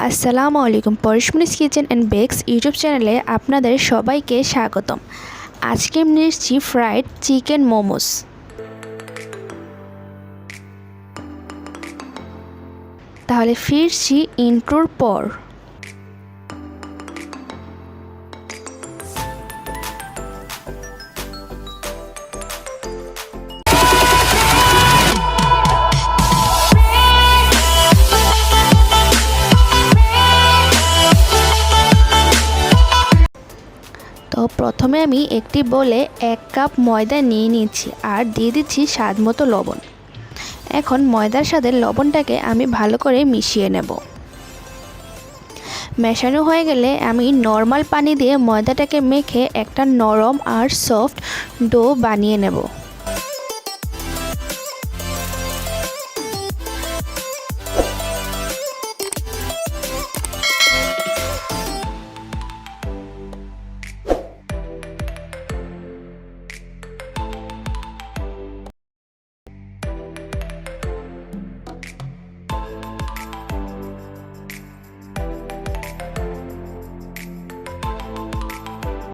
আসসালামু আলাইকুম। পরিশমনিস kitchen and bakes YouTube চ্যানেলে আপনাদের সবাইকে স্বাগতম। আজকে আমি নিয়ে এসেছি ফ্রাইড চিকেন মোমোস। তাহলে ফিরছি ইন্ট্রোর পর। তো প্রথমে আমি একটি বলে 1 কাপ ময়দা নিয়ে নিচ্ছি আর দিয়ে দিচ্ছি স্বাদ মতো লবণ। এখন ময়দার সাথে লবণটাকে আমি ভালো করে মিশিয়ে নেব। মেশানো হয়ে গেলে আমি নর্মাল পানি দিয়ে ময়দাটাকে মেখে একটা নরম আর সফট ডো বানিয়ে নেব।